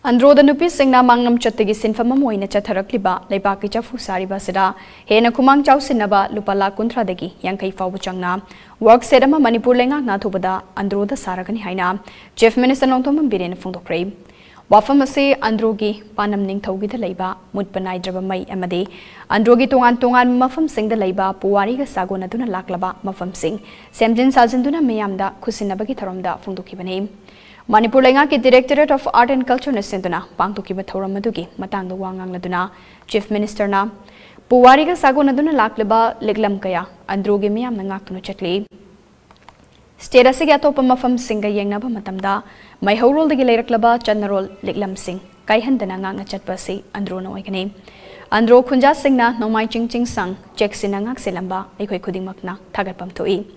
Andro the Nupi Singna Mangnam Chatigi Sinfama Moina Chatarakliba, Leibaki Chafu Sariba Sida, Hena Kumang Chau Sinaba, Lupala Kuntradegi, Yankai Fabuchangna, Work Sedama Manipur Lenga Natubada, Andro the Saragani Haina, Chief Minister Nontom Birin Fundokre. Wafamase Androgi, Panam Ning Togi the Leiba, Mutpanai Drabamai Amade, Androgi Tongan Tongan Mafam Sing the Leiba, Puariga Sagona Duna Laklaba, Mafam Sing, Semjin Sazinduna Mayamda, Kusinabagi Taramda, Fundukibane. Manipur Lenga ki Directorate of Art and Culture Nisinduna, Pangtuki Bathoram Madugi, Matang the Wangang Laduna, Chief Minister na, Puariga Sagona Duna Laklaba, Liglam Kaya, Androgi Miam Nangakunu Chatli. State Asigato Pamafam Singa Yangnaba Matamda, my whole roll the Gilaklaba, General Liglam Sing, Kaihan the Nanga Chatpasi, Andro no Wagane. Andro Kunja Singna, no my ching ching sang, check Sinangak Silamba, Equi Kudimakna, Tagapam to E.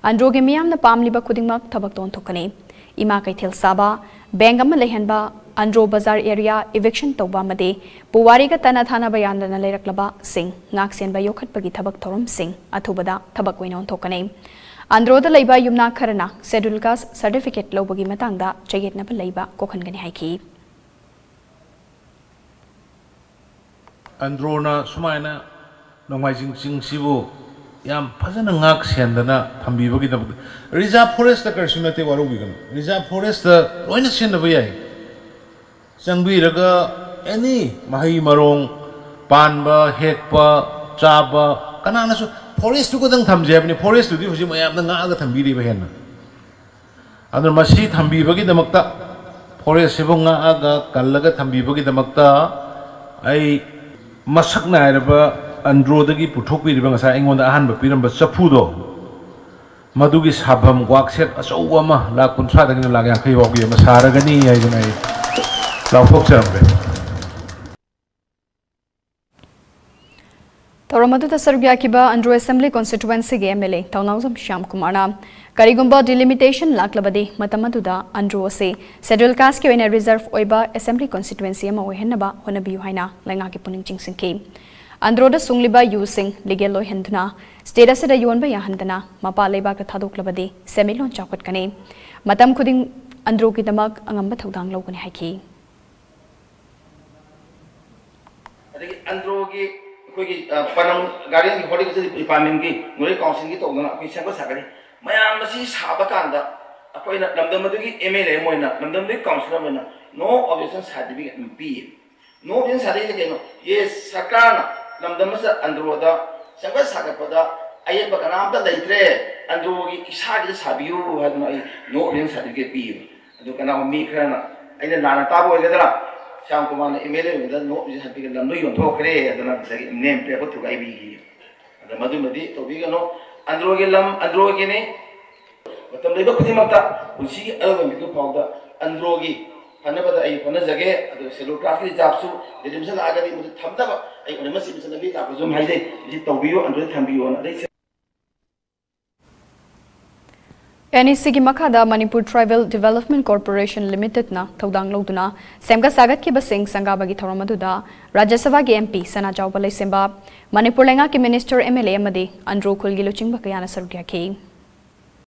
Andro Gimiam the Pamliba Kudimak, Tabakton Tokane. Ima Kaitil Saba, Bangama Lehenba, Andro Bazar area, eviction Toba Made, Puwariga Tanathana Bayanda Naleraklaba, Sing, Naxian Bayokat Pagi Tabak Torum Sing, Atubada, Tabakwin Tokane. Andro the Laiba Yumna Karana, Sedulkas, Certificate Lobagi Matanga, Chayet Napa Laiba, Kokangani Haiki. Androna Sumaina, Nomizing Sing Sibu. Yam Pazana Ngak Sandana, Tambi Bogita. Reserve Forest the Kersunate Warubigan. Reserve Forest the Loinasin of Yay. Sangbi Raga, any Mahi Marong, Panba, Hekpa, Chaba, Kananasu, Forest to go down Tamjabni, Forest to do Jim the Naga Tambi Bahena. Under Masi Tambi Bagi the Makta, Forest Sibunga Aga, Kalaga Tambi Bagi the Makta, I Masakna. Andro the Putoki Bangasa, England, a hand of Piram, but Sapudo Madugis Habam, Waxet, as Owama, La Contrada, Lagaki, Masaragani, I don't know. Fox. Toramadu the Serbiakiba, Andro Assembly Constituency MLA, Townhousam Shyamkuar, Karigumba delimitation Laklabadi, Matamaduda, Andro say, Sedul Kaski in a reserve Oiba Assembly Constituency Mohenaba, Honabu Haina, Langaki Puning Jinsin came. Andro the Sungliba using Legalo Henduna, State as a Yonba Yahandana, Mapa Leibak Thadokshi, Semilon Chocolate Cane, Matam Kuding Andro Kidamak, Angamba Todang Logan Haki. Androgi, Panam, Guardian, Horticulture Department, Muri Council, Pisako Sakari, Mayamasi Sabakanda, a point of Namdamadugi, Emile Moina, Namdamdi Councilor, no objections had to be MP. No in Sadie, yes, Sakana. Namdamasa Androda, Sanga Sakapada, Ayabakanam, the Latre, Androgi, Isadi Sabu, had no ring certificate beam. And you can now meet her. I didn't learn a tabo together. Shyamkuar email with the note had taken the new talk and name paper to IB. And the Madumadi, Tobigano, Androgilam, Androgine, but the Labor Kutimata will see Elvin to powder Androgi. Another I Panazage, the Celography Japsu, the Dimson Agadi with the Tamtaba, I can imagine the bit of Zoom Hide, is Tobio and Tambion. NEC Makada Manipur Tribal Development Corporation Limited na Todang Loduna, Semga Sagat Kibasing Sangabagi Toramaduda, Rajasava MP Sana Jawbale Semba, Manipur Lenga Minister MLA Madi, Andro Kulgiluching Bakayana Sargyaki.